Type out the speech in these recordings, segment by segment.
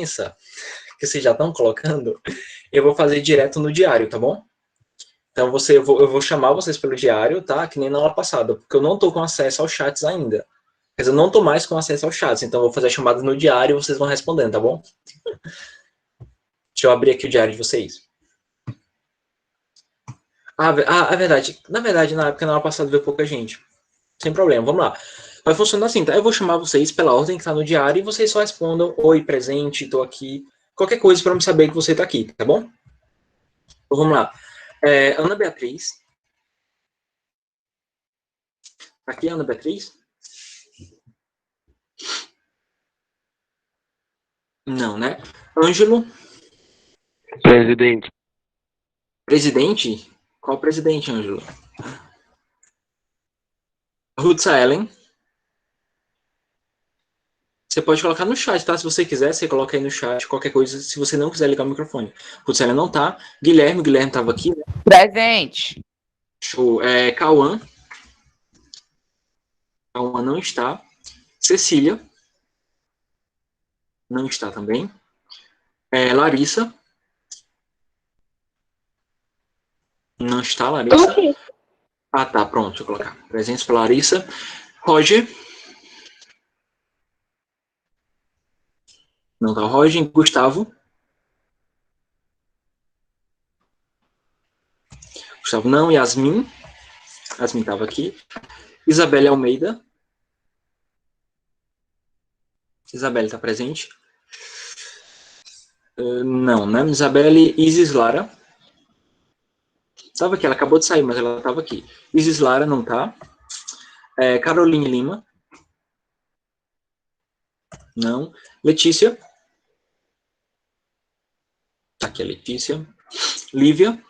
que vocês já estão colocando, eu vou fazer direto no diário, tá bom? Então, eu vou chamar vocês pelo diário, tá? Que nem na aula passada, porque eu não estou com acesso aos chats ainda. Quer dizer, eu não estou mais com acesso aos chats, então eu vou fazer a chamada no diário e vocês vão respondendo, tá bom? Deixa eu abrir aqui o diário de vocês. É verdade. Na verdade, na época, na aula passada, veio pouca gente. Sem problema, vamos lá. Vai funcionar assim, tá? Eu vou chamar vocês pela ordem que está no diário e vocês só respondam: oi, presente, estou aqui. Qualquer coisa para me saber que você está aqui, tá bom? Então, vamos lá. Ana Beatriz. Tá aqui, Ana Beatriz? Não, né? Ângelo. Presidente. Presidente? Qual presidente, Ângelo? Ruth Ellen. Você pode colocar no chat, tá? Se você quiser, você coloca aí no chat qualquer coisa, se você não quiser ligar o microfone. Ruth Ellen não tá. Guilherme estava aqui, né? Presente. Show. Cauã. Cauã não está. Cecília. Não está também. Larissa. Não está, Larissa? Ok. Ah, tá, pronto, deixa eu colocar. Presentes para Larissa. Roger. Não tá o Roger. Gustavo. Gustavo não. Yasmin. Yasmin estava aqui. Isabelle Almeida. Isabelle está presente? Não, né? Isabelle. Isis Lara. Estava aqui, ela acabou de sair, mas ela estava aqui. Isis Lara não tá. Caroline Lima. Não. Letícia. Tá aqui a Letícia. Lívia.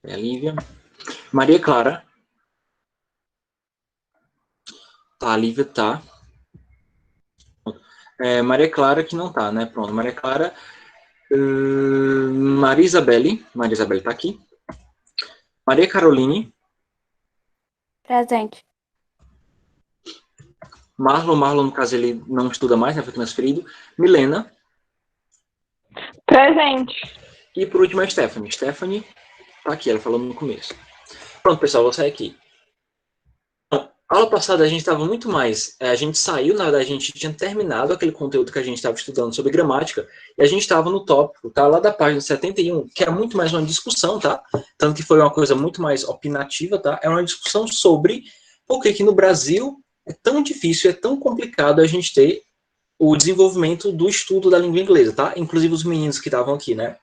A Lívia. Maria Clara. Tá, a Lívia tá. Maria Clara que não tá, né? Pronto, Maria Clara. Maria Isabelle. Maria Isabelle tá aqui. Maria Caroline. Presente. Marlon, no caso, ele não estuda mais, né? Foi transferido. Milena. Presente. E por último a Stephanie. Stephanie tá aqui, ela falou no começo. Pronto, pessoal, vou sair aqui. A aula passada a gente estava muito mais... a gente saiu, na verdade, a gente tinha terminado aquele conteúdo que a gente estava estudando sobre gramática, e a gente estava no tópico, tá? Lá da página 71, que era muito mais uma discussão, tá? Tanto que foi uma coisa muito mais opinativa, tá? É uma discussão sobre por que no Brasil é tão difícil, é tão complicado a gente ter o desenvolvimento do estudo da língua inglesa, tá? Inclusive os meninos que estavam aqui, né?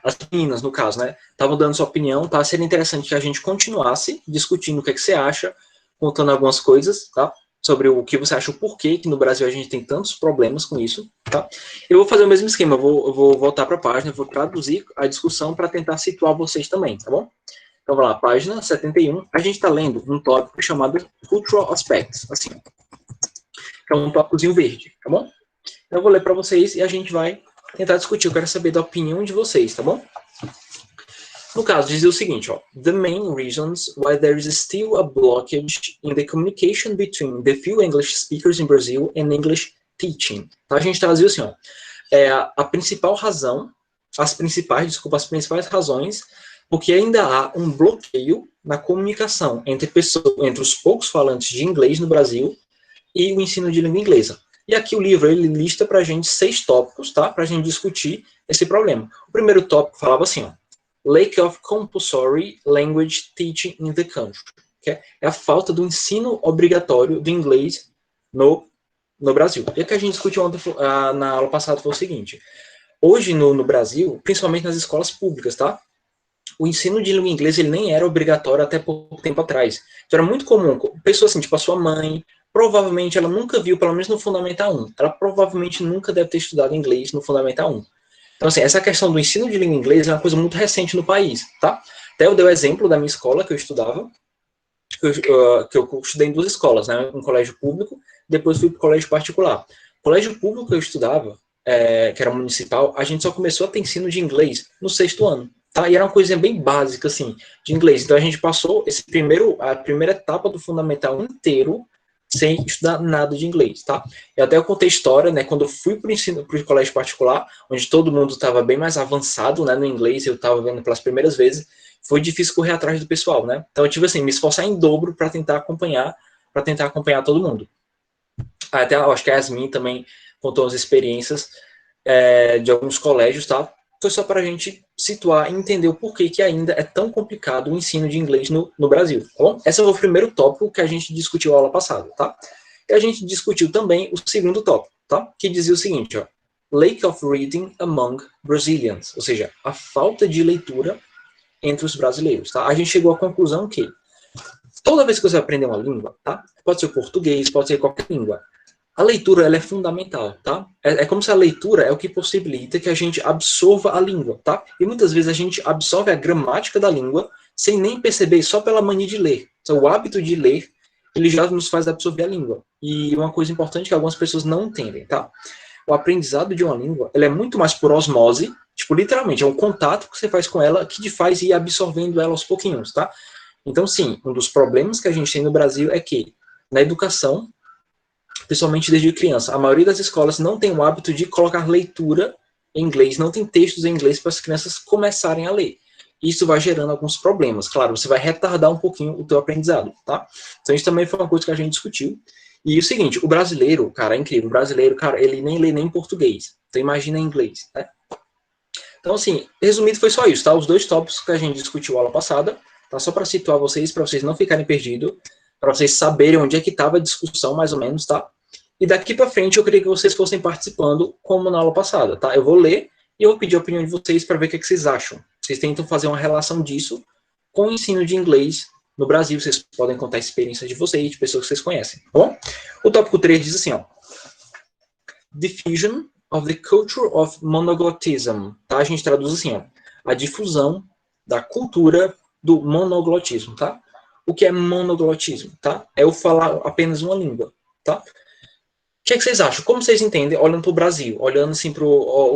As meninas, no caso, né? Estavam dando sua opinião, tá? Seria interessante que a gente continuasse discutindo o que você acha, contando algumas coisas, tá? Sobre o que você acha, o porquê que no Brasil a gente tem tantos problemas com isso, tá? Eu vou fazer o mesmo esquema, eu vou voltar para a página, vou traduzir a discussão para tentar situar vocês também, tá bom? Então, vamos lá, página 71, a gente está lendo um tópico chamado Cultural Aspects, assim, que é um tópicozinho verde, tá bom? Então, eu vou ler para vocês e a gente vai tentar discutir, eu quero saber da opinião de vocês, tá bom? No caso, dizia o seguinte, ó, the main reasons why there is still a blockage in the communication between the few English speakers in Brazil and English teaching. Então, a gente traduzia assim, ó, a principal razão, as principais razões, porque ainda há um bloqueio na comunicação entre os poucos falantes de inglês no Brasil e o ensino de língua inglesa. E aqui o livro, ele lista pra gente 6 tópicos, tá? Pra gente discutir esse problema. O primeiro tópico falava assim, ó, lack of compulsory language teaching in the country. Que é a falta do ensino obrigatório do inglês no Brasil. E o que a gente discutiu ontem, na aula passada foi o seguinte. Hoje, no Brasil, principalmente nas escolas públicas, tá? O ensino de língua inglesa ele nem era obrigatório até pouco tempo atrás. Então era muito comum. Pessoas assim, tipo a sua mãe, provavelmente ela nunca viu, pelo menos no Fundamental 1. Ela provavelmente nunca deve ter estudado inglês no Fundamental 1. Então, assim, essa questão do ensino de língua inglesa é uma coisa muito recente no país, tá? Até eu dei o exemplo da minha escola que eu estudava, que eu estudei em 2 escolas, né? Um colégio público, depois fui para o colégio particular. O colégio público que eu estudava, que era municipal, a gente só começou a ter ensino de inglês no 6º ano, tá? E era uma coisinha bem básica, assim, de inglês. Então, a gente passou a primeira etapa do Fundamental inteiro sem estudar nada de inglês, tá? Eu até contei história, né, quando eu fui para o colégio particular, onde todo mundo estava bem mais avançado, né, no inglês, eu estava vendo pelas primeiras vezes, foi difícil correr atrás do pessoal, né? Então eu tive assim, me esforçar em dobro para tentar acompanhar todo mundo. Até eu acho que a Yasmin também contou as experiências de alguns colégios, tá? Foi só para a gente situar e entender o porquê que ainda é tão complicado o ensino de inglês no Brasil, tá bom? Esse foi o primeiro tópico que a gente discutiu na aula passada, tá? E a gente discutiu também o segundo tópico, tá? Que dizia o seguinte, ó. Lack of reading among Brazilians, ou seja, a falta de leitura entre os brasileiros, tá? A gente chegou à conclusão que toda vez que você aprender uma língua, tá? Pode ser português, pode ser qualquer língua, a leitura ela é fundamental, tá? É como se a leitura é o que possibilita que a gente absorva a língua, tá? E muitas vezes a gente absorve a gramática da língua sem nem perceber, só pela mania de ler. Então, o hábito de ler, ele já nos faz absorver a língua. E uma coisa importante que algumas pessoas não entendem, tá? O aprendizado de uma língua, ele é muito mais por osmose, tipo, literalmente, é um contato que você faz com ela que te faz ir absorvendo ela aos pouquinhos, tá? Então, sim, um dos problemas que a gente tem no Brasil é que, na educação, principalmente desde criança, a maioria das escolas não tem o hábito de colocar leitura em inglês, não tem textos em inglês para as crianças começarem a ler. Isso vai gerando alguns problemas. Claro, você vai retardar um pouquinho o teu aprendizado, tá? Então, isso também foi uma coisa que a gente discutiu. E o seguinte, o brasileiro, cara, é incrível. O brasileiro, cara, ele nem lê nem português. Então, imagina em inglês, né? Então, assim, resumido, foi só isso, tá? Os dois tópicos que a gente discutiu na aula passada, tá? Só para situar vocês, para vocês não ficarem perdidos, para vocês saberem onde é que estava a discussão, mais ou menos, tá? E daqui para frente eu queria que vocês fossem participando, como na aula passada, tá? Eu vou ler e eu vou pedir a opinião de vocês para ver o que vocês acham. Vocês tentam fazer uma relação disso com o ensino de inglês no Brasil. Vocês podem contar experiências de vocês, de pessoas que vocês conhecem, tá bom? O tópico 3 diz assim, ó. Diffusion of the culture of monoglotism. Tá? A gente traduz assim, ó. A difusão da cultura do monoglotismo, tá? O que é monoglotismo, tá? É eu falar apenas uma língua, tá? O que vocês acham? Como vocês entendem, olhando para o Brasil, olhando assim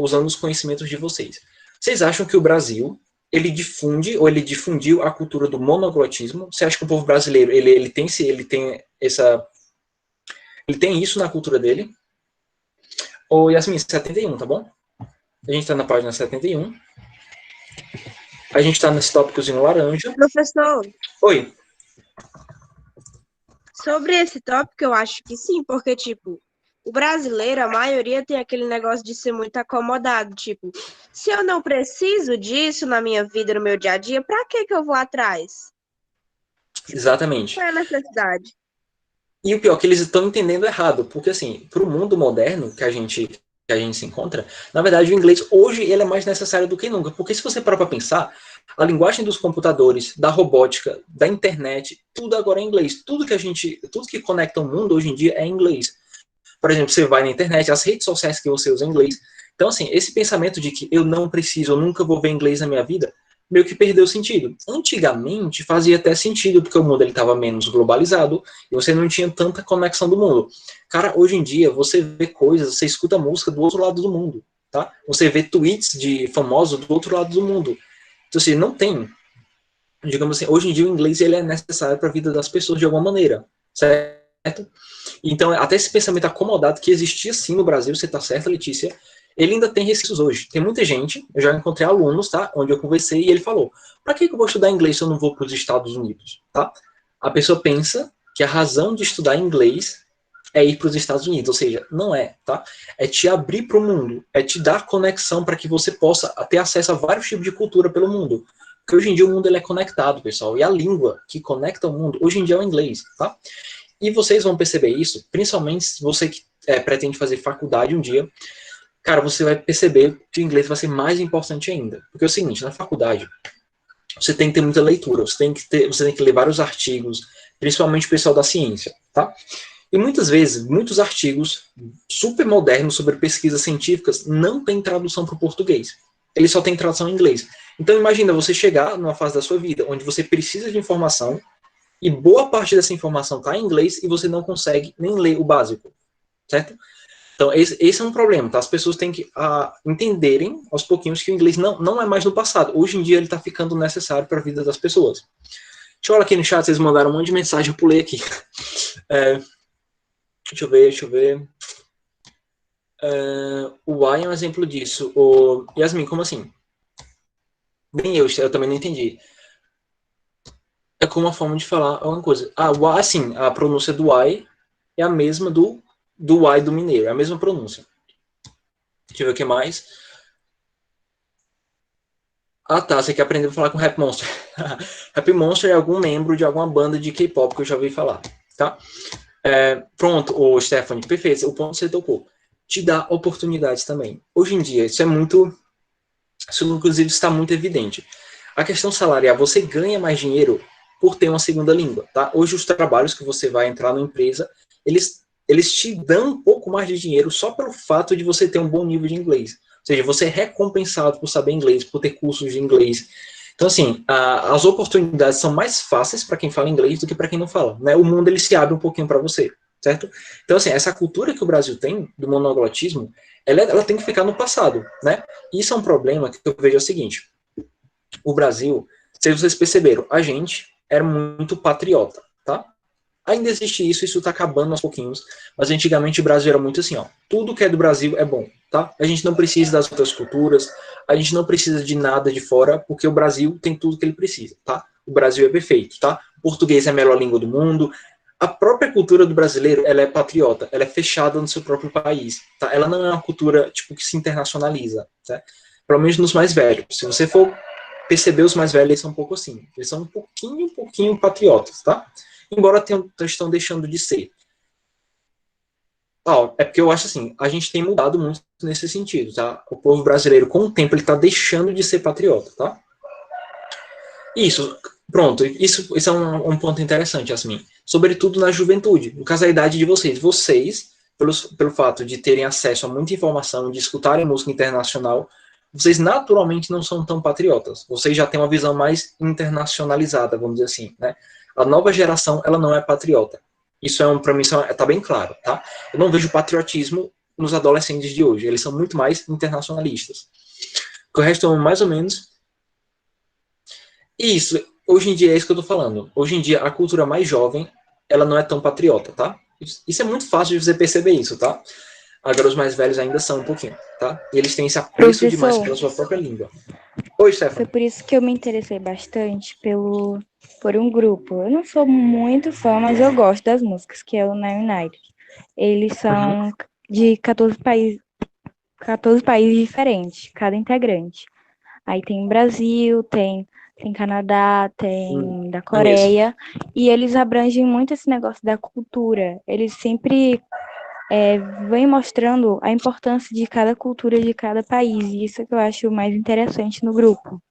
usando os conhecimentos de vocês? Vocês acham que o Brasil, ele difunde, ou ele difundiu a cultura do monoglotismo? Você acha que o povo brasileiro, ele tem isso na cultura dele? Ô, Yasmin, 71, tá bom? A gente está na página 71. A gente está nesse tópicozinho laranja. Professor. Oi. Sobre esse tópico, eu acho que sim, porque, tipo, o brasileiro, a maioria tem aquele negócio de ser muito acomodado, tipo, se eu não preciso disso na minha vida, no meu dia a dia, pra que eu vou atrás? Exatamente. Qual é a necessidade? E o pior é que eles estão entendendo errado, porque assim, para o mundo moderno que a gente se encontra, na verdade o inglês hoje ele é mais necessário do que nunca, porque se você parar para pensar, a linguagem dos computadores, da robótica, da internet, tudo agora é inglês. Tudo que conecta o mundo hoje em dia é inglês. Por exemplo, você vai na internet, as redes sociais que você usa em inglês. Então, assim, esse pensamento de que eu não preciso, eu nunca vou ver inglês na minha vida, meio que perdeu sentido. Antigamente fazia até sentido, porque o mundo estava menos globalizado e você não tinha tanta conexão do mundo. Cara, hoje em dia você vê coisas, você escuta música do outro lado do mundo, tá? Você vê tweets de famosos do outro lado do mundo. Então, assim, não tem, digamos assim, hoje em dia o inglês ele é necessário para a vida das pessoas de alguma maneira, certo? Então, até esse pensamento acomodado que existia sim no Brasil, você está certa, Letícia, ele ainda tem resquícios hoje. Tem muita gente, eu já encontrei alunos, tá? Onde eu conversei e ele falou: para que eu vou estudar inglês se eu não vou para os Estados Unidos? Tá? A pessoa pensa que a razão de estudar inglês é ir para os Estados Unidos, ou seja, não é, tá? É te abrir para o mundo, é te dar conexão para que você possa ter acesso a vários tipos de cultura pelo mundo. Porque hoje em dia o mundo ele é conectado, pessoal, e a língua que conecta o mundo hoje em dia é o inglês, tá? E vocês vão perceber isso, principalmente se você que pretende fazer faculdade um dia, cara, você vai perceber que o inglês vai ser mais importante ainda. Porque é o seguinte, na faculdade, você tem que ter muita leitura, você tem que ler vários artigos, principalmente o pessoal da ciência, tá? E muitas vezes, muitos artigos super modernos sobre pesquisas científicas não têm tradução para o português. Ele só tem tradução em inglês. Então imagina você chegar numa fase da sua vida onde você precisa de informação e boa parte dessa informação está em inglês e você não consegue nem ler o básico, certo? Então, esse é um problema, tá? As pessoas têm que entenderem aos pouquinhos que o inglês não é mais no passado. Hoje em dia ele está ficando necessário para a vida das pessoas. Deixa eu olhar aqui no chat, vocês mandaram um monte de mensagem, eu pulei aqui. Deixa eu ver. O why é um exemplo disso. Yasmin, como assim? Nem eu também não entendi. É como uma forma de falar alguma coisa. Assim, a pronúncia do why é a mesma do why do mineiro, é a mesma pronúncia. Deixa eu ver o que mais. Tá, você quer aprender a falar com Rap Monster. Rap Monster é algum membro de alguma banda de K-pop que eu já ouvi falar, tá? Pronto, Stephanie, perfeito, o ponto que você tocou. Te dá oportunidades também. Hoje em dia, isso inclusive está muito evidente. A questão salarial, você ganha mais dinheiro por ter uma segunda língua, tá? Hoje os trabalhos que você vai entrar na empresa, eles te dão um pouco mais de dinheiro só pelo fato de você ter um bom nível de inglês. Ou seja, você é recompensado por saber inglês, por ter cursos de inglês. Então, assim, as oportunidades são mais fáceis para quem fala inglês do que para quem não fala, né? O mundo, ele se abre um pouquinho para você, certo? Então, assim, essa cultura que o Brasil tem do monoglotismo, ela tem que ficar no passado, né? Isso é um problema que eu vejo é o seguinte: o Brasil, se vocês perceberam, a gente era muito patriota, tá? Ainda existe isso tá acabando aos pouquinhos, mas antigamente o Brasil era muito assim, ó, tudo que é do Brasil é bom, tá? A gente não precisa das outras culturas, a gente não precisa de nada de fora, porque o Brasil tem tudo que ele precisa, tá? O Brasil é perfeito, tá? O português é a melhor língua do mundo, a própria cultura do brasileiro, ela é patriota, ela é fechada no seu próprio país, tá? Ela não é uma cultura, tipo, que se internacionaliza, tá? Pelo menos nos mais velhos. Se você for perceber, os mais velhos, eles são um pouco assim, eles são um pouquinho patriotas, tá? Embora estão deixando de ser. É porque eu acho assim, a gente tem mudado muito nesse sentido, tá? O povo brasileiro, com o tempo, ele tá deixando de ser patriota, tá? Isso, pronto, isso é um ponto interessante, Yasmin. Sobretudo na juventude, no caso da idade de vocês. Vocês, pelo fato de terem acesso a muita informação, de escutarem música internacional, vocês naturalmente não são tão patriotas. Vocês já têm uma visão mais internacionalizada, vamos dizer assim, né? A nova geração, ela não é patriota. Isso para mim, tá bem claro, tá? Eu não vejo patriotismo nos adolescentes de hoje. Eles são muito mais internacionalistas. O resto, mais ou menos. Isso, hoje em dia é isso que eu tô falando. Hoje em dia, a cultura mais jovem, ela não é tão patriota, tá? Isso é muito fácil de você perceber isso, tá? Agora os mais velhos ainda são um pouquinho, tá? E eles têm esse apreço demais Professor, pela sua própria língua. Oi, foi Stefano. por isso que eu me interessei bastante por um grupo. Eu não sou muito fã, mas eu gosto das músicas, que é o Nine United. Eles são de 14 países diferentes, cada integrante. Aí tem Brasil, tem Canadá, tem da Conheço. Coreia, e eles abrangem muito esse negócio da cultura. Eles sempre vêm mostrando a importância de cada cultura de cada país, e isso é que eu acho mais interessante no grupo.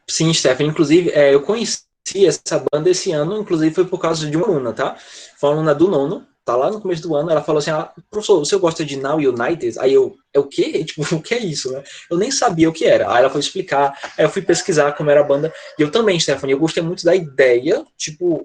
Sim, Stefano. Inclusive, eu conheci essa banda esse ano, inclusive foi por causa de uma aluna, tá? Foi uma aluna do nono, tá lá no começo do ano, ela falou assim, professor, você gosta de Now United? Aí é o quê? Tipo, o que é isso, né? Eu nem sabia o que era. Aí ela foi explicar, aí eu fui pesquisar como era a banda, e eu também, Stephanie, eu gostei muito da ideia, tipo,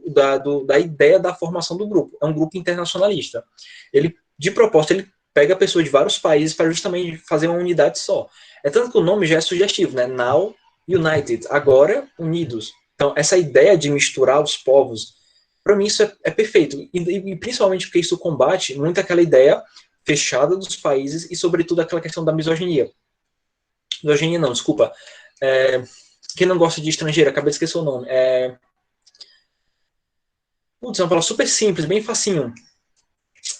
da ideia da formação do grupo. É um grupo internacionalista. Ele, de propósito, ele pega pessoas de vários países para justamente fazer uma unidade só. É tanto que o nome já é sugestivo, né? Now United, agora unidos. Então, essa ideia de misturar os povos, para mim isso é perfeito. E principalmente porque isso combate muito aquela ideia fechada dos países e, sobretudo, aquela questão da misoginia. Misoginia não, desculpa. Quem não gosta de estrangeiro, acabei de esquecer o nome. Putz, é uma palavra super simples, bem facinho.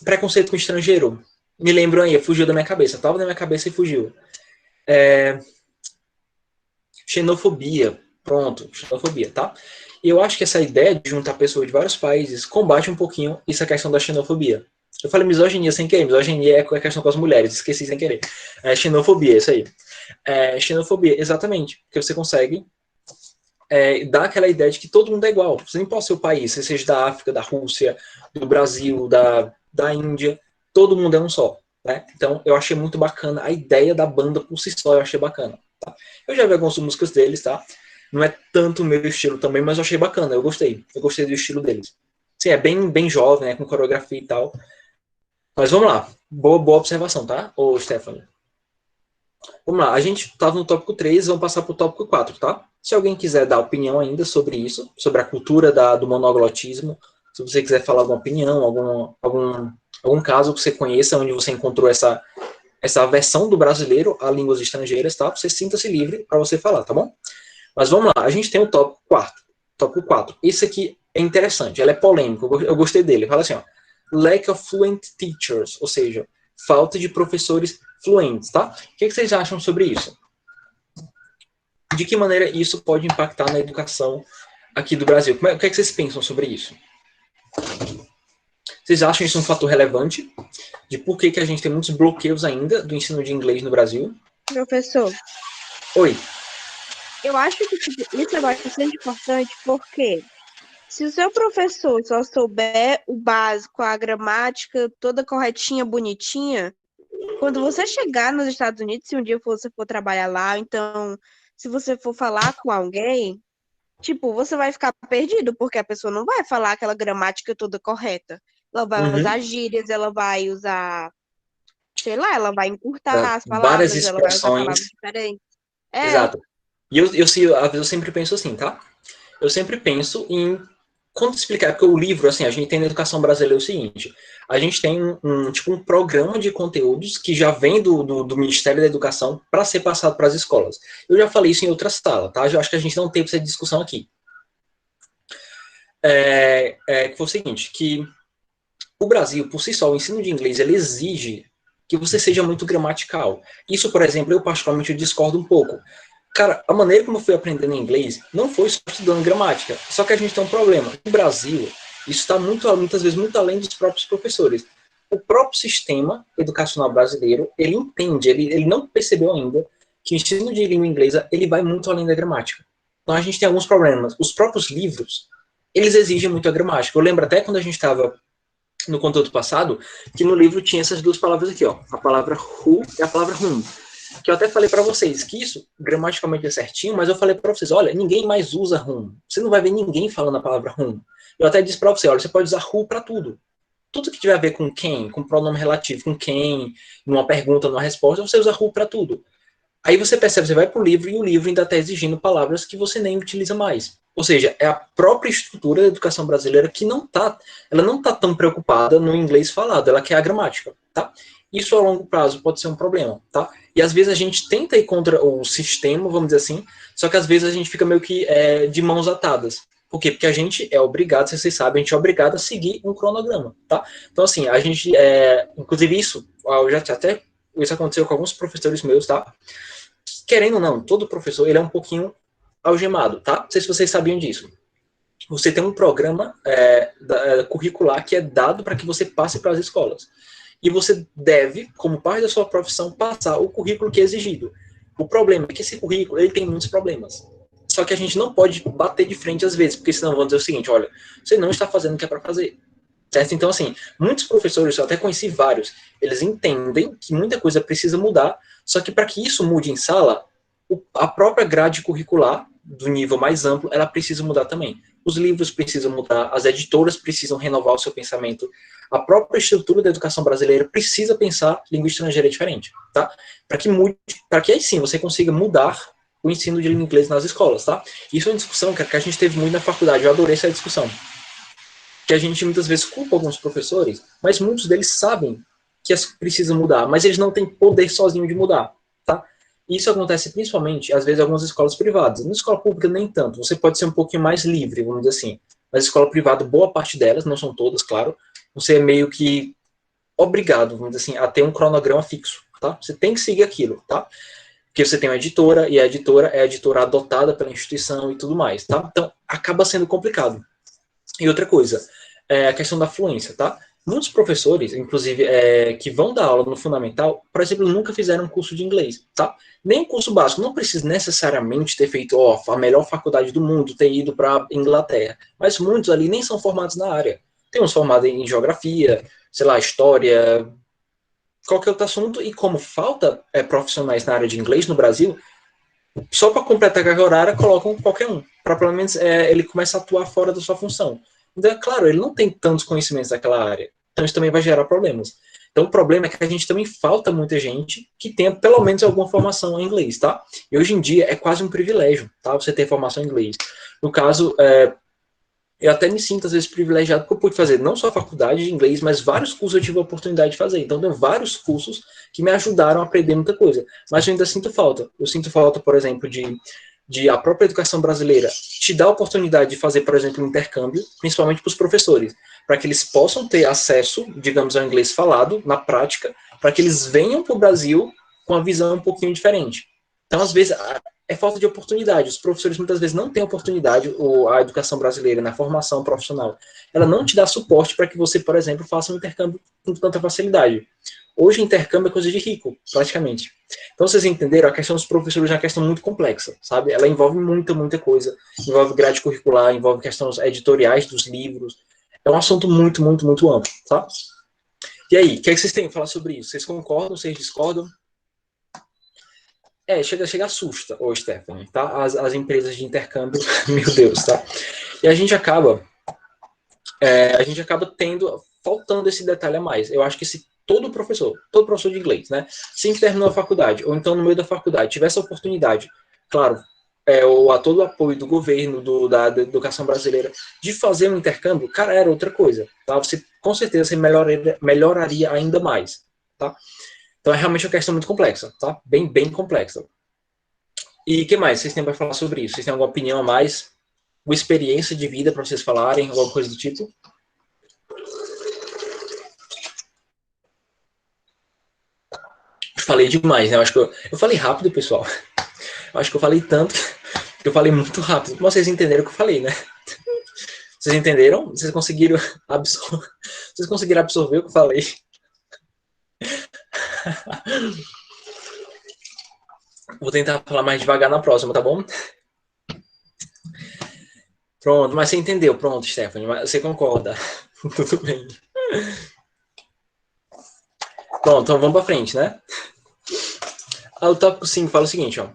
Preconceito com estrangeiro. Me lembro aí, fugiu da minha cabeça. Tava na minha cabeça e fugiu. Xenofobia. Pronto, xenofobia, tá? E eu acho que essa ideia de juntar pessoas de vários países combate um pouquinho essa questão da xenofobia. Eu falei misoginia sem querer, misoginia é a questão com as mulheres, esqueci sem querer. Xenofobia, isso aí. Xenofobia, exatamente, porque você consegue dar aquela ideia de que todo mundo é igual. Você nem pode ser o país, você seja da África, da Rússia, do Brasil, da Índia, todo mundo é um só. Né? Então, eu achei muito bacana a ideia da banda por si só, eu achei bacana. Tá? Eu já vi algumas músicas deles, tá? Não é tanto o meu estilo também, mas eu achei bacana, eu gostei. Eu gostei do estilo deles. Sim, é bem jovem, né, com coreografia e tal. Mas vamos lá. Boa observação, tá, ô Stephanie? Vamos lá, a gente estava no tópico 3, vamos passar para o tópico 4, tá? Se alguém quiser dar opinião ainda sobre isso, sobre a cultura do monoglotismo, Se você quiser falar alguma opinião, algum caso que você conheça, onde você encontrou essa versão do brasileiro a línguas estrangeiras, tá? Você sinta-se livre para você falar, tá bom? Mas vamos lá, a gente tem o tópico 4. Tópico 4. Esse aqui é interessante, ele é polêmico, eu gostei dele. Fala assim, ó, lack of fluent teachers, ou seja, falta de professores fluentes, tá? O que vocês acham sobre isso? De que maneira isso pode impactar na educação aqui do Brasil? O que vocês pensam sobre isso? Vocês acham isso um fator relevante de por que a gente tem muitos bloqueios ainda do ensino de inglês no Brasil? Professor, Oi. eu acho que isso é bastante importante porque se o seu professor só souber o básico, a gramática toda corretinha, bonitinha, quando você chegar nos Estados Unidos, se um dia você for trabalhar lá, então, se você for falar com alguém, tipo, você vai ficar perdido, porque a pessoa não vai falar aquela gramática toda correta. Ela vai usar gírias, ela vai usar, sei lá, ela vai encurtar as Várias palavras, ela vai usar expressões. palavras diferentes. Exato. E às vezes eu sempre penso assim, tá? Eu sempre penso em quando explicar, porque o livro, assim, a gente tem na educação brasileira o seguinte, a gente tem um programa de conteúdos que já vem do Ministério da Educação para ser passado para as escolas. Eu já falei isso em outra sala, tá? Eu acho que a gente não teve essa discussão aqui. Que foi o seguinte, que o Brasil, por si só, o ensino de inglês, ele exige que você seja muito gramatical. Isso, por exemplo, eu particularmente discordo um pouco. Cara, a maneira como eu fui aprendendo inglês não foi só estudando gramática. Só que a gente tem um problema. No Brasil, isso está muitas vezes muito além dos próprios professores. O próprio sistema educacional brasileiro, ele entende, ele não percebeu ainda que o ensino de língua inglesa, ele vai muito além da gramática. Então a gente tem alguns problemas. Os próprios livros, eles exigem muito a gramática. Eu lembro até quando a gente estava no conteúdo passado, que no livro tinha essas duas palavras aqui, ó. A palavra who e a palavra whom. Que eu até falei para vocês que isso gramaticalmente é certinho, mas eu falei para vocês, olha, ninguém mais usa whom. Você não vai ver ninguém falando a palavra whom. Eu até disse para você, olha, você pode usar who para tudo. Tudo que tiver a ver com quem, com pronome relativo, com quem, numa pergunta, numa resposta, você usa who para tudo. Aí você percebe, você vai para o livro e o livro ainda está exigindo palavras que você nem utiliza mais. Ou seja, é a própria estrutura da educação brasileira que ela não está tão preocupada no inglês falado, ela quer a gramática, tá? Isso a longo prazo pode ser um problema, tá? E às vezes a gente tenta ir contra o sistema, vamos dizer assim, só que às vezes a gente fica meio que de mãos atadas. Por quê? Porque a gente é obrigado, se vocês sabem, a gente é obrigado a seguir um cronograma, tá? Então, assim, a gente, inclusive isso, isso aconteceu com alguns professores meus, tá? Querendo ou não, todo professor, ele é um pouquinho algemado, tá? Não sei se vocês sabiam disso. Você tem um programa curricular que é dado para que você passe para as escolas. E você deve, como parte da sua profissão, passar o currículo que é exigido. O problema é que esse currículo ele tem muitos problemas. Só que a gente não pode bater de frente às vezes, porque senão vão dizer o seguinte, olha, você não está fazendo o que é para fazer. Certo? Então, assim, muitos professores, eu até conheci vários, eles entendem que muita coisa precisa mudar, só que para que isso mude em sala, a própria grade curricular, do nível mais amplo, ela precisa mudar também. Os livros precisam mudar, as editoras precisam renovar o seu pensamento, a própria estrutura da educação brasileira precisa pensar língua estrangeira diferente, tá? Para que mude, para que aí sim você consiga mudar o ensino de língua inglesa nas escolas, tá? Isso é uma discussão que a gente teve muito na faculdade, eu adorei essa discussão. Que a gente muitas vezes culpa alguns professores, mas muitos deles sabem que precisam mudar, mas eles não têm poder sozinho de mudar, tá? E isso acontece principalmente, às vezes, em algumas escolas privadas. Na escola pública, nem tanto. Você pode ser um pouquinho mais livre, vamos dizer assim. Mas escola privada, boa parte delas, não são todas, claro, você é meio que obrigado, vamos dizer assim, a ter um cronograma fixo, tá? Você tem que seguir aquilo, tá? Porque você tem uma editora, e a editora é a editora adotada pela instituição e tudo mais, tá? Então, acaba sendo complicado. E outra coisa, a questão da fluência, tá? Muitos professores, inclusive, que vão dar aula no fundamental, por exemplo, nunca fizeram um curso de inglês, tá? Nem um curso básico, não precisa necessariamente ter feito a melhor faculdade do mundo, ter ido para Inglaterra, mas muitos ali nem são formados na área. Tem uns formados em geografia, sei lá, história, qualquer outro assunto, e como falta profissionais na área de inglês no Brasil, só para completar a carga horária, colocam qualquer um, para pelo menos ele começar a atuar fora da sua função. Então, é claro, ele não tem tantos conhecimentos daquela área. Então, isso também vai gerar problemas. Então, o problema é que a gente também falta muita gente que tenha pelo menos alguma formação em inglês, tá? E hoje em dia é quase um privilégio, tá? Você ter formação em inglês. No caso, Eu até me sinto, às vezes, privilegiado, porque eu pude fazer não só a faculdade de inglês, mas vários cursos eu tive a oportunidade de fazer. Então, tem vários cursos que me ajudaram a aprender muita coisa. Mas eu ainda sinto falta. Eu sinto falta, por exemplo, de a própria educação brasileira te dar a oportunidade de fazer, por exemplo, um intercâmbio, principalmente para os professores, para que eles possam ter acesso, digamos, ao inglês falado, na prática, para que eles venham para o Brasil com uma visão um pouquinho diferente. Então, às vezes, é falta de oportunidade. Os professores muitas vezes não têm oportunidade, ou a educação brasileira na formação profissional, ela não te dá suporte para que você, por exemplo, faça um intercâmbio com tanta facilidade. Hoje, intercâmbio é coisa de rico, praticamente. Então, vocês entenderam, a questão dos professores é uma questão muito complexa, sabe? Ela envolve muita coisa. Envolve grade curricular, envolve questões editoriais dos livros. É um assunto muito amplo, tá? E aí, o que é que vocês têm a falar sobre isso? Vocês concordam, vocês discordam? Chega assusta, Stephanie, tá? As empresas de intercâmbio, meu Deus, tá? E a gente acaba faltando esse detalhe a mais. Eu acho que se todo professor de inglês, né, assim que terminou a faculdade, ou então no meio da faculdade, tivesse a oportunidade, claro, ou a todo o apoio do governo, da educação brasileira, de fazer um intercâmbio, cara, era outra coisa, tá? Você, com certeza, você melhoraria ainda mais, tá? Então é realmente uma questão muito complexa, tá? Bem complexa. E o que mais vocês têm para falar sobre isso? Vocês têm alguma opinião a mais? Uma experiência de vida para vocês falarem? Alguma coisa do tipo? Falei demais, né? Eu acho que eu falei rápido, pessoal. Eu acho que eu falei tanto que eu falei muito rápido. Mas vocês entenderam o que eu falei, né? Vocês entenderam? Vocês conseguiram absorver o que eu falei? Vou tentar falar mais devagar na próxima, tá bom? Pronto, mas você entendeu. Pronto, Stephanie, mas você concorda. Tudo bem. Pronto, então vamos para frente, né? O tópico 5 fala o seguinte, ó.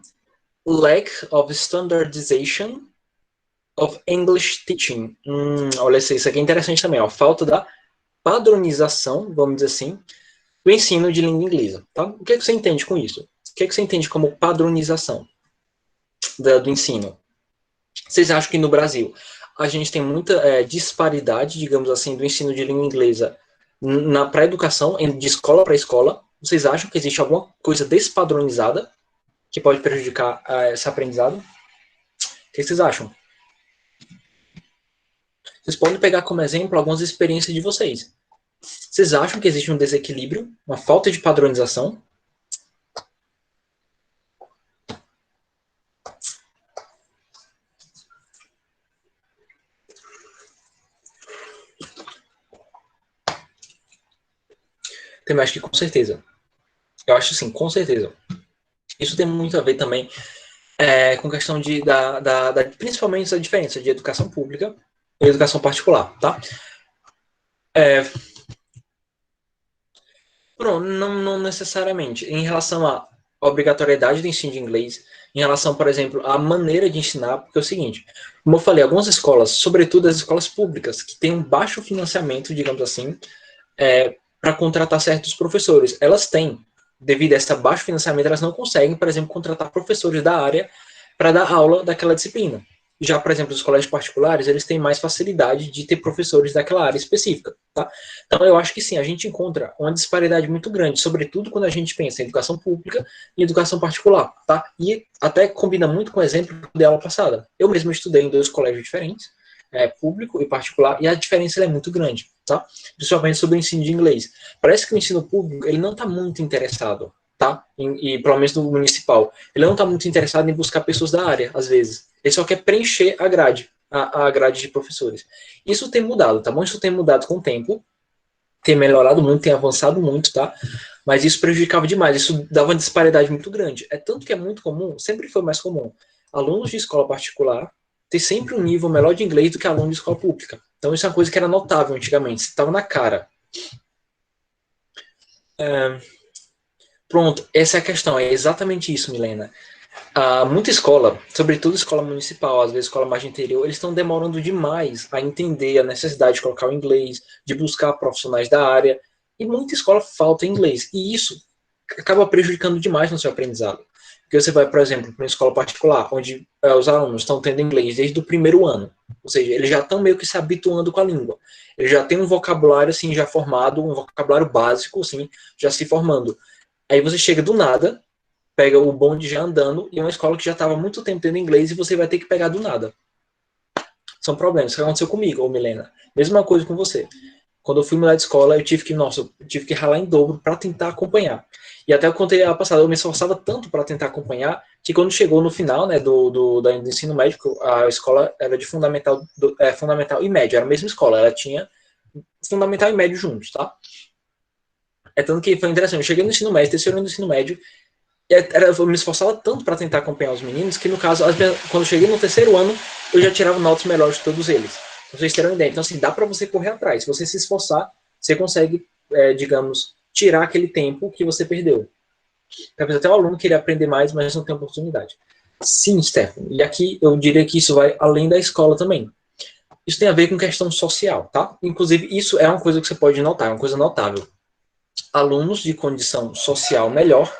Lack of standardization of English teaching. Olha isso aqui é interessante também, ó. Falta da padronização, vamos dizer assim, do ensino de língua inglesa, tá? O que você entende com isso? O que você entende como padronização do ensino? Vocês acham que no Brasil a gente tem muita disparidade, digamos assim, do ensino de língua inglesa para a educação, de escola para escola? Vocês acham que existe alguma coisa despadronizada que pode prejudicar esse aprendizado? O que vocês acham? Vocês podem pegar como exemplo algumas experiências de vocês. Vocês acham que existe um desequilíbrio, uma falta de padronização? Tem mais que com certeza. Eu acho assim, com certeza. Isso tem muito a ver também com questão principalmente a diferença de educação pública e educação particular, tá? Pronto, não necessariamente. Em relação à obrigatoriedade do ensino de inglês, em relação, por exemplo, à maneira de ensinar, porque é o seguinte, como eu falei, algumas escolas, sobretudo as escolas públicas, que têm um baixo financiamento, digamos assim, para contratar certos professores, elas têm, devido a esse baixo financiamento, elas não conseguem, por exemplo, contratar professores da área para dar aula daquela disciplina. Já, por exemplo, os colégios particulares, eles têm mais facilidade de ter professores daquela área específica, tá? Então, eu acho que sim, a gente encontra uma disparidade muito grande, sobretudo quando a gente pensa em educação pública e educação particular, tá? E até combina muito com o exemplo da aula passada. Eu mesmo estudei em 2 colégios diferentes, público e particular, e a diferença é muito grande, tá? Principalmente sobre o ensino de inglês. Parece que o ensino público, ele não está muito interessado, tá? E pelo menos no municipal, ele não está muito interessado em buscar pessoas da área, às vezes. Ele só quer preencher a grade de professores. Isso tem mudado, tá bom? Isso tem mudado com o tempo, tem melhorado muito, tem avançado muito, tá? Mas isso prejudicava demais, isso dava uma disparidade muito grande. É tanto que é muito comum, sempre foi mais comum, alunos de escola particular ter sempre um nível melhor de inglês do que aluno de escola pública. Então isso é uma coisa que era notável antigamente, estava na cara. Pronto, essa é a questão, é exatamente isso, Milena. Muita escola, sobretudo escola municipal, às vezes escola mais de interior, eles estão demorando demais a entender a necessidade de colocar o inglês, de buscar profissionais da área, e muita escola falta inglês, e isso acaba prejudicando demais no seu aprendizado. Porque você vai, por exemplo, para uma escola particular, onde os alunos estão tendo inglês desde o primeiro ano. Ou seja, eles já estão meio que se habituando com a língua. Eles já têm um vocabulário, assim, já formado, um vocabulário básico, assim, já se formando. Aí você chega do nada, pega o bonde já andando, e é uma escola que já estava há muito tempo tendo inglês, e você vai ter que pegar do nada. São problemas. Isso que aconteceu comigo, ô Milena. Mesma coisa com você. Quando eu fui mudar de escola, eu tive que ralar em dobro para tentar acompanhar. E até eu contei a passada, eu me esforçava tanto para tentar acompanhar, que quando chegou no final, né, do ensino médio, a escola era de fundamental e médio, era a mesma escola, ela tinha fundamental e médio juntos, tá? É tanto que foi interessante, eu cheguei no ensino médio, terceiro ano do ensino médio, eu me esforçava tanto para tentar acompanhar os meninos, que no caso, quando eu cheguei no terceiro ano, eu já tirava notas melhores de todos eles. Pra vocês terem uma ideia. Então, assim, dá para você correr atrás. Se você se esforçar, você consegue, digamos, tirar aquele tempo que você perdeu. Talvez até o aluno queria aprender mais, mas não tem oportunidade. Sim, Stephanie. E aqui eu diria que isso vai além da escola também. Isso tem a ver com questão social, tá? Inclusive, isso é uma coisa que você pode notar, é uma coisa notável. Alunos de condição social melhor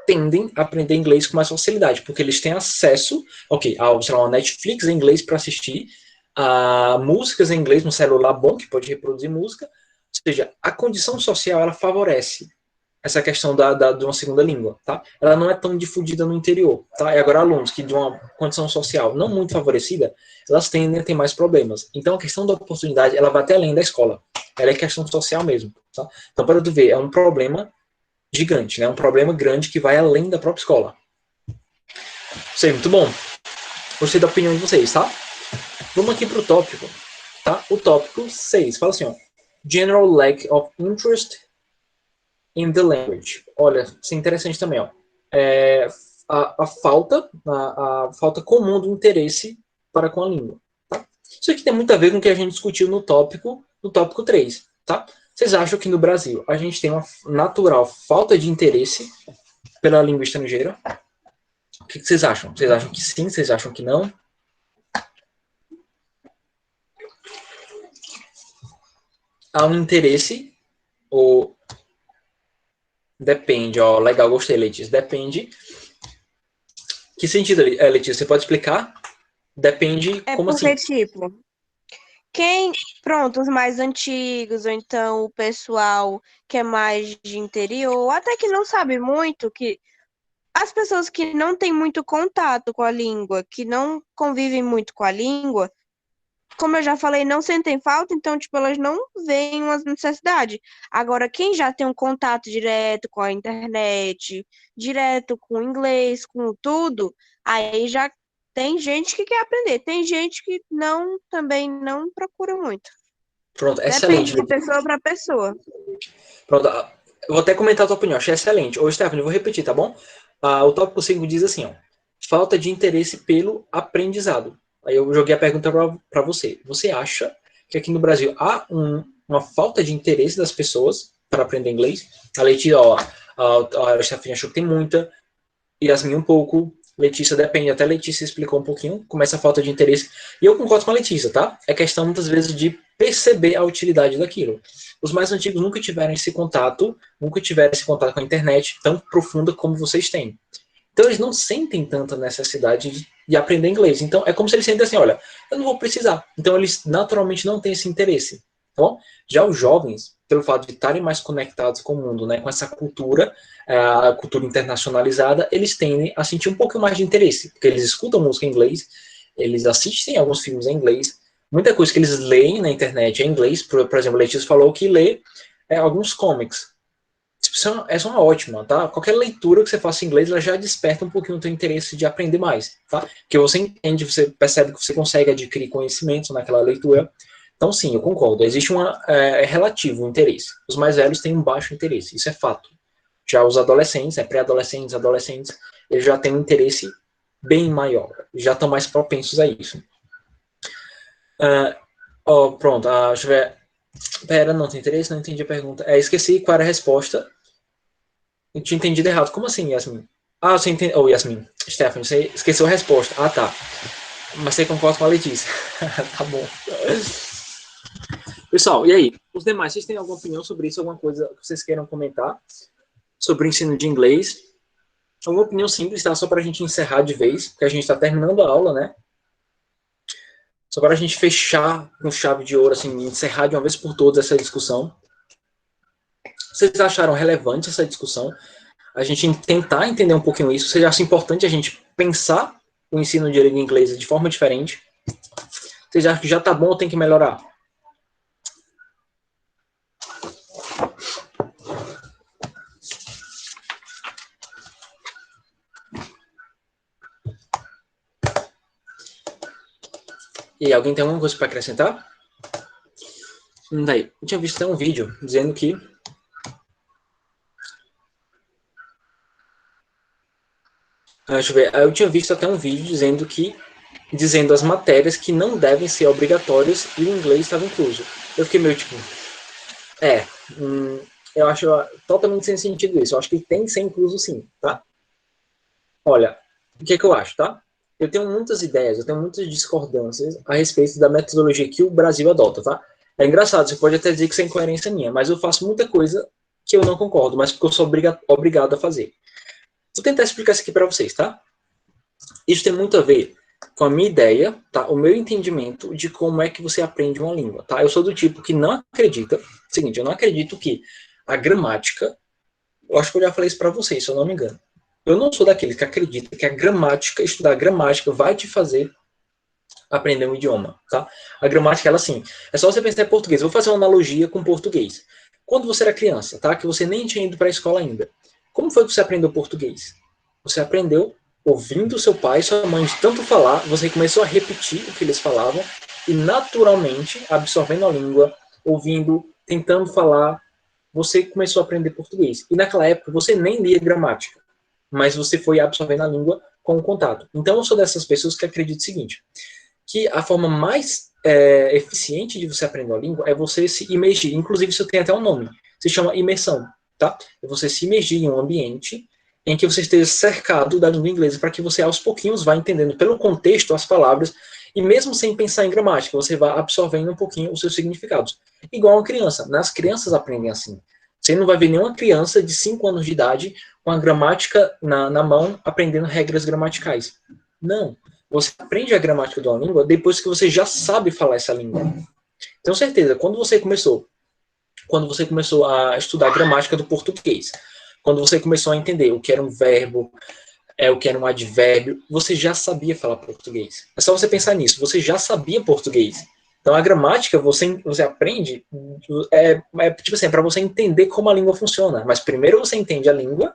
tendem a aprender inglês com mais facilidade, porque eles têm acesso, a, sei lá, uma Netflix em inglês para assistir, a músicas em inglês no celular bom, que pode reproduzir música, ou seja, a condição social, ela favorece essa questão de uma segunda língua, tá? Ela não é tão difundida no interior, tá? E agora alunos que de uma condição social não muito favorecida, elas tendem a ter mais problemas. Então a questão da oportunidade, ela vai até além da escola. Ela é questão social mesmo, tá? Então para tu ver, é um problema gigante, né? Um problema grande que vai além da própria escola. Sei, muito bom. Gostei da opinião de vocês, tá? Vamos aqui pro tópico, tá? O tópico 6 fala assim, ó. General lack of interest in the language. Olha, isso é interessante também, ó. A falta comum do interesse para com a língua, tá? Isso aqui tem muito a ver com o que a gente discutiu no tópico 3, tá? Vocês acham que no Brasil a gente tem uma natural falta de interesse pela língua estrangeira? O que vocês acham? Vocês acham que sim? Vocês acham que não? Há um interesse ou depende? Ó, legal, gostei, Letícia. Depende. Que sentido, Letícia? Você pode explicar? Depende, É como porque, assim? tipo, pronto, os mais antigos, ou então o pessoal que é mais de interior, até que não sabe muito, que as pessoas que não têm muito contato com a língua, que não convivem muito com a língua, como eu já falei, não sentem falta, então, tipo, elas não veem uma necessidade. Agora, quem já tem um contato direto com a internet, direto com o inglês, com tudo, aí já tem gente que quer aprender, tem gente que não, também não procura muito. Pronto, Depende excelente. de pessoa para pessoa. Pronto, eu vou até comentar a tua opinião, achei excelente. Ô, Stephanie, eu vou repetir, tá bom? O tópico 5 diz assim, ó. Falta de interesse pelo aprendizado. Aí eu joguei a pergunta para você. Você acha que aqui no Brasil há uma falta de interesse das pessoas para aprender inglês? A Letícia, ó, a Stephanie achou que tem muita, Yasmin um pouco, Letícia depende, até a Letícia explicou um pouquinho como essa falta de interesse. E eu concordo com a Letícia, tá? É questão muitas vezes de perceber a utilidade daquilo. Os mais antigos nunca tiveram esse contato com a internet tão profunda como vocês têm. Então eles não sentem tanta necessidade de aprender inglês. Então é como se eles sentem assim, olha, eu não vou precisar. Então eles naturalmente não têm esse interesse. Tá bom? Já os jovens, pelo fato de estarem mais conectados com o mundo, né, com essa cultura, a cultura internacionalizada, eles tendem a sentir um pouco mais de interesse, porque eles escutam música em inglês, eles assistem alguns filmes em inglês, muita coisa que eles leem na internet é em inglês. Por exemplo, a Letícia falou que lê alguns comics. Essa é uma ótima, tá? Qualquer leitura que você faça em inglês, ela já desperta um pouquinho o teu interesse de aprender mais, tá? Porque você entende, você percebe que você consegue adquirir conhecimentos naquela leitura. Então, sim, eu concordo. Existe relativo interesse. Os mais velhos têm um baixo interesse, isso é fato. Já os adolescentes, pré-adolescentes, adolescentes, eles já têm um interesse bem maior, já estão mais propensos a isso. Pronto, deixa eu ver. Pera, não tem interesse? Não entendi a pergunta. Esqueci qual era a resposta. Eu tinha entendido errado. Como assim, Yasmin? Você entendeu. Yasmin. Stephanie, você esqueceu a resposta. Tá. Mas você concorda com a Letícia. Tá bom. Pessoal, e aí? Os demais, vocês têm alguma opinião sobre isso? Alguma coisa que vocês queiram comentar sobre o ensino de inglês? Uma opinião simples, tá? Só para a gente encerrar de vez, porque a gente está terminando a aula, né? Só para a gente fechar com chave de ouro, assim, encerrar de uma vez por todas essa discussão. Vocês acharam relevante essa discussão? A gente tentar entender um pouquinho isso? Vocês acham importante a gente pensar o ensino de língua inglesa de forma diferente? Vocês acham que já tá bom ou tem que melhorar? E alguém tem alguma coisa para acrescentar? Daí, eu tinha visto até um vídeo dizendo que deixa eu ver. Eu tinha visto até um vídeo dizendo as matérias que não devem ser obrigatórias e o inglês estava incluso. Eu fiquei meio tipo, eu acho totalmente sem sentido isso. Eu acho que tem que ser incluso sim, tá? Olha, o que eu acho, tá? Eu tenho muitas ideias, eu tenho muitas discordâncias a respeito da metodologia que o Brasil adota, tá? É engraçado, você pode até dizer que isso é incoerência minha, mas eu faço muita coisa que eu não concordo, mas porque eu sou obrigado a fazer. Vou tentar explicar isso aqui para vocês, tá? Isso tem muito a ver com a minha ideia, tá? O meu entendimento de como é que você aprende uma língua, tá? Eu sou do tipo que não acredita, seguinte, eu não acredito que a gramática, eu acho que eu já falei isso para vocês, se eu não me engano. Eu não sou daqueles que acredita que a gramática, estudar gramática vai te fazer aprender um idioma, tá? A gramática, ela assim, é só você pensar em português. Eu vou fazer uma analogia com português. Quando você era criança, tá? Que você nem tinha ido para a escola ainda. Como foi que você aprendeu português? Você aprendeu ouvindo seu pai e sua mãe de tanto falar, você começou a repetir o que eles falavam e naturalmente, absorvendo a língua, ouvindo, tentando falar, você começou a aprender português. E naquela época você nem lia gramática, mas você foi absorvendo a língua com o contato. Então eu sou dessas pessoas que acreditam o seguinte, que a forma mais eficiente de você aprender a língua é você se imergir. Inclusive isso tem até um nome, se chama imersão, tá? É você se imergir em um ambiente em que você esteja cercado da língua inglesa, para que você aos pouquinhos vá entendendo pelo contexto as palavras, e mesmo sem pensar em gramática, você vai absorvendo um pouquinho os seus significados. Igual uma criança. As crianças aprendem assim. Você não vai ver nenhuma criança de 5 anos de idade com a gramática na mão, aprendendo regras gramaticais. Não. Você aprende a gramática de uma língua depois que você já sabe falar essa língua. Tenho certeza, quando você começou a estudar a gramática do português, quando você começou a entender o que era um verbo, o que era um advérbio, você já sabia falar português. É só você pensar nisso, você já sabia português. Então a gramática você aprende, tipo assim, para você entender como a língua funciona. Mas primeiro você entende a língua,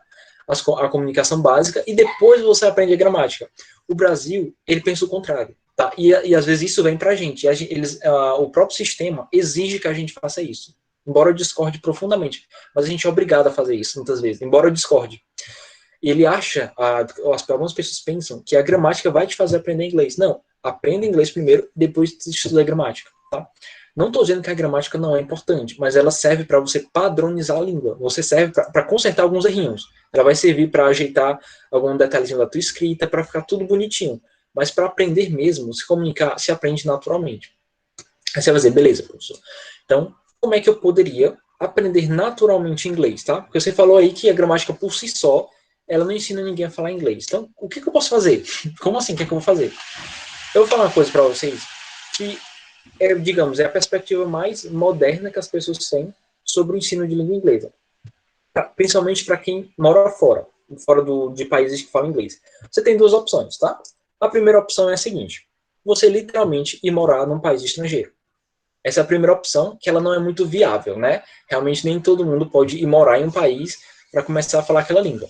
a comunicação básica, e depois você aprende a gramática. O Brasil, ele pensa o contrário. Tá? E às vezes isso vem pra gente. O próprio sistema exige que a gente faça isso. Embora eu discorde profundamente. Mas a gente é obrigado a fazer isso, muitas vezes. Embora eu discorde. Ele acha, algumas pessoas pensam, que a gramática vai te fazer aprender inglês. Não. Aprenda inglês primeiro, depois estuda a gramática. Tá? Não estou dizendo que a gramática não é importante, mas ela serve para você padronizar a língua. Você serve para consertar alguns errinhos. Ela vai servir para ajeitar algum detalhezinho da tua escrita, para ficar tudo bonitinho. Mas para aprender mesmo, se comunicar, se aprende naturalmente. Aí você vai dizer, beleza, professor. Então, como é que eu poderia aprender naturalmente inglês, tá? Porque você falou aí que a gramática por si só, ela não ensina ninguém a falar inglês. Então, o que eu posso fazer? Como assim? O que eu vou fazer? Eu vou falar uma coisa para vocês que, digamos, é a perspectiva mais moderna que as pessoas têm sobre o ensino de língua inglesa. Principalmente para quem mora fora de países que falam inglês. Você tem duas opções, tá? A primeira opção é a seguinte: você literalmente ir morar num país estrangeiro. Essa é a primeira opção, que ela não é muito viável, né? Realmente nem todo mundo pode ir morar em um país para começar a falar aquela língua.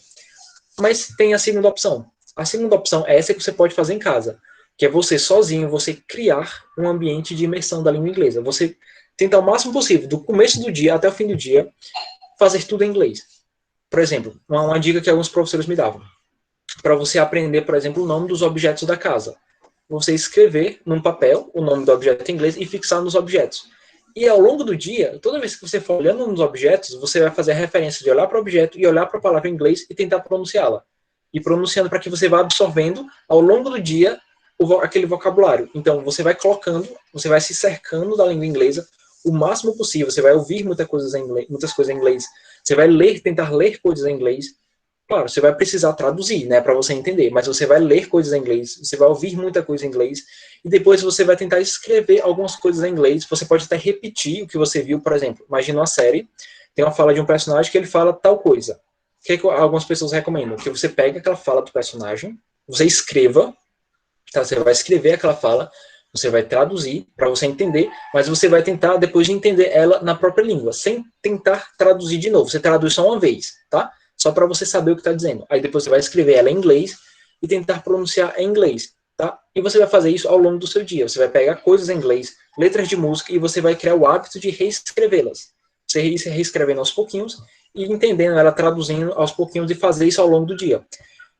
Mas tem a segunda opção. A segunda opção é essa que você pode fazer em casa, que é você sozinho, você criar um ambiente de imersão da língua inglesa. Você tentar o máximo possível, do começo do dia até o fim do dia, fazer tudo em inglês. Por exemplo, uma dica que alguns professores me davam. Para você aprender, por exemplo, o nome dos objetos da casa. Você escrever num papel o nome do objeto em inglês e fixar nos objetos. E ao longo do dia, toda vez que você for olhando nos objetos, você vai fazer a referência de olhar para o objeto e olhar para a palavra em inglês e tentar pronunciá-la. E pronunciando para que você vá absorvendo ao longo do dia aquele vocabulário. Então, você vai colocando, você vai se cercando da língua inglesa o máximo possível. Você vai ouvir muitas coisas em inglês. Você vai tentar ler coisas em inglês. Claro, você vai precisar traduzir, né, para você entender, mas você vai ler coisas em inglês, você vai ouvir muita coisa em inglês, e depois você vai tentar escrever algumas coisas em inglês, você pode até repetir o que você viu, por exemplo, imagina uma série, tem uma fala de um personagem que ele fala tal coisa. O que, é que algumas pessoas recomendam? Que você pega aquela fala do personagem, você escreva, tá? Você vai escrever aquela fala, você vai traduzir para você entender, mas você vai tentar depois de entender ela na própria língua, sem tentar traduzir de novo. Você traduz só uma vez, tá? Só para você saber o que está dizendo. Aí depois você vai escrever ela em inglês e tentar pronunciar em inglês, tá? E você vai fazer isso ao longo do seu dia. Você vai pegar coisas em inglês, letras de música, e você vai criar o hábito de reescrevê-las. Você reescrevendo aos pouquinhos e entendendo ela, traduzindo aos pouquinhos, e fazer isso ao longo do dia.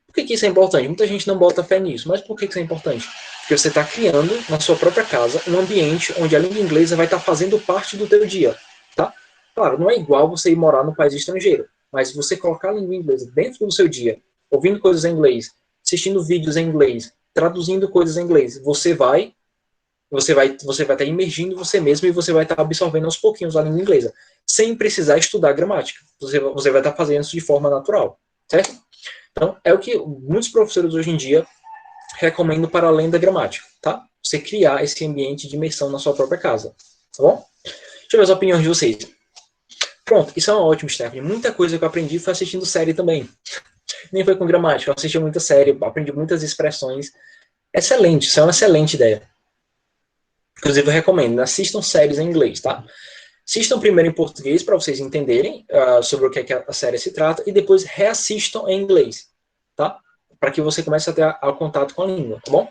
Por que isso é importante? Muita gente não bota fé nisso, mas por que isso é importante? Porque você está criando na sua própria casa um ambiente onde a língua inglesa vai estar fazendo parte do teu dia, tá? Claro, não é igual você ir morar no país estrangeiro, mas você colocar a língua inglesa dentro do seu dia, ouvindo coisas em inglês, assistindo vídeos em inglês, traduzindo coisas em inglês, você vai estar imergindo você mesmo, e você vai estar absorvendo aos pouquinhos a língua inglesa, sem precisar estudar gramática. Você vai estar fazendo isso de forma natural, certo? Então, é o que muitos professores hoje em dia recomendam para além da gramática, tá? Você criar esse ambiente de imersão na sua própria casa, tá bom? Deixa eu ver as opiniões de vocês. Pronto, isso é um ótimo, Stephanie. Muita coisa que eu aprendi foi assistindo série também. Nem foi com gramática, eu assisti muita série, aprendi muitas expressões. Excelente, isso é uma excelente ideia. Inclusive, eu recomendo, assistam séries em inglês, tá? Assistam primeiro em português para vocês entenderem sobre o que, é que a série se trata, e depois reassistam em inglês, tá? Para que você comece a ter o contato com a língua, tá bom?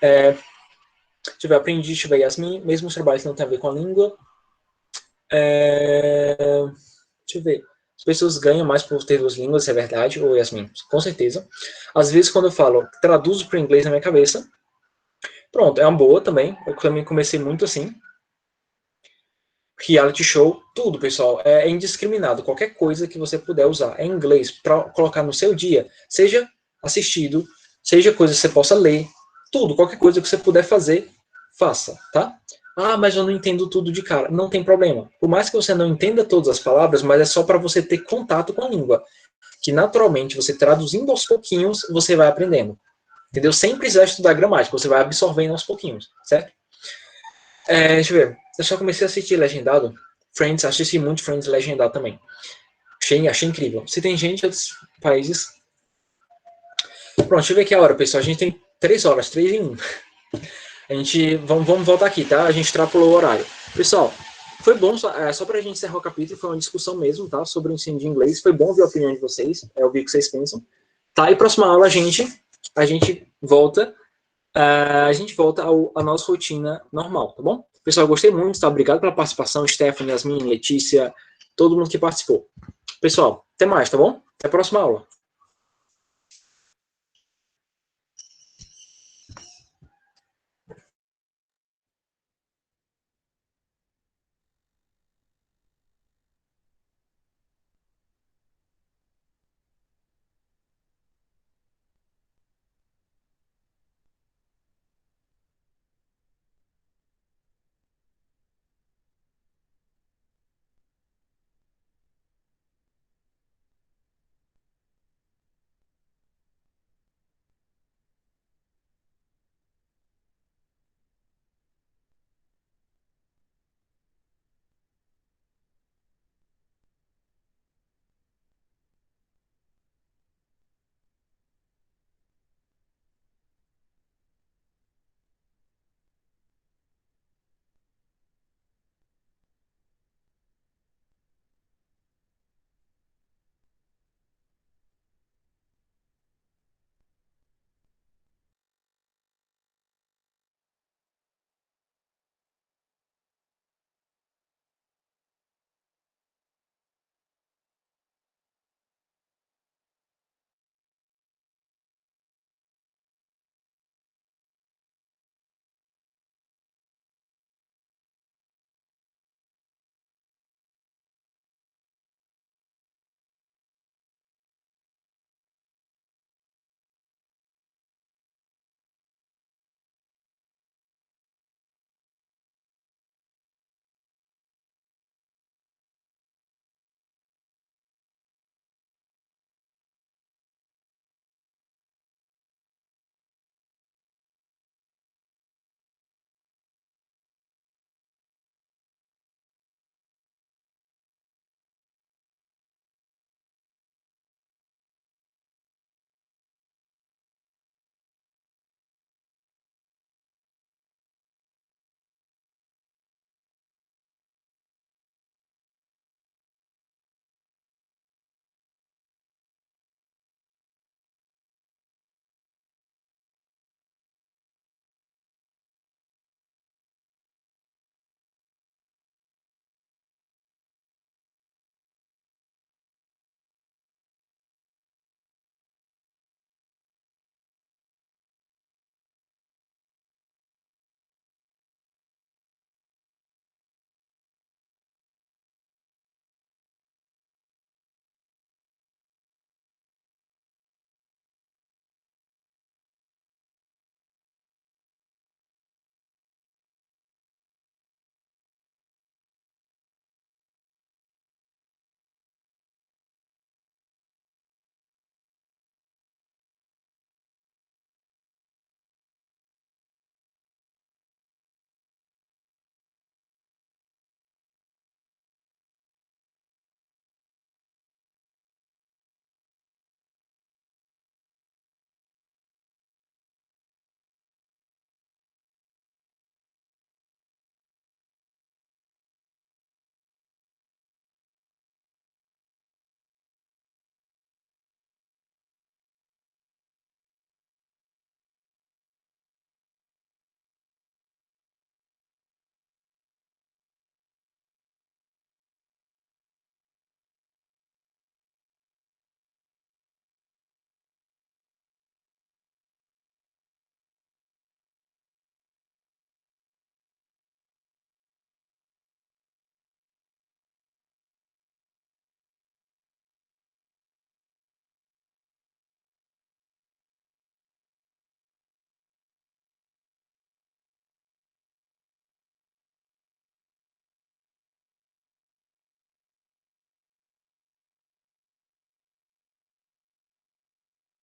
Deixa eu ver, Yasmin, mesmo os trabalhos que não tem a ver com a língua. Deixa eu ver. As pessoas ganham mais por ter duas línguas, isso é verdade, ou Yasmin? Com certeza. Às vezes, quando eu falo, traduzo para o inglês na minha cabeça, pronto, é uma boa também. Eu também comecei muito assim. Reality show, tudo, pessoal, é indiscriminado. Qualquer coisa que você puder usar em inglês para colocar no seu dia, seja assistido, seja coisa que você possa ler, tudo, qualquer coisa que você puder fazer, faça, tá? Ah, mas eu não entendo tudo de cara. Não tem problema. Por mais que você não entenda todas as palavras, mas é só para você ter contato com a língua. Que naturalmente, você traduzindo aos pouquinhos, você vai aprendendo. Entendeu? Sem precisar estudar gramática, você vai absorvendo aos pouquinos, certo? Deixa eu ver. Eu só comecei a assistir legendado. Friends, assisti muito Friends legendado também. Achei incrível. Se tem gente de outros países... Pronto, deixa eu ver aqui a hora, pessoal. A gente tem 3 horas, 3 em 1. A gente... Vamos voltar aqui, tá? A gente extrapolou o horário. Pessoal, foi bom, só pra gente encerrar o capítulo, foi uma discussão mesmo, tá? Sobre o ensino de inglês. Foi bom ver a opinião de vocês, ouvir o que vocês pensam. Tá? E próxima aula a gente volta... a gente volta à nossa rotina normal, tá bom? Pessoal, eu gostei muito, tá? Obrigado pela participação, Stephanie, Yasmin, Letícia, todo mundo que participou. Pessoal, até mais, tá bom? Até a próxima aula.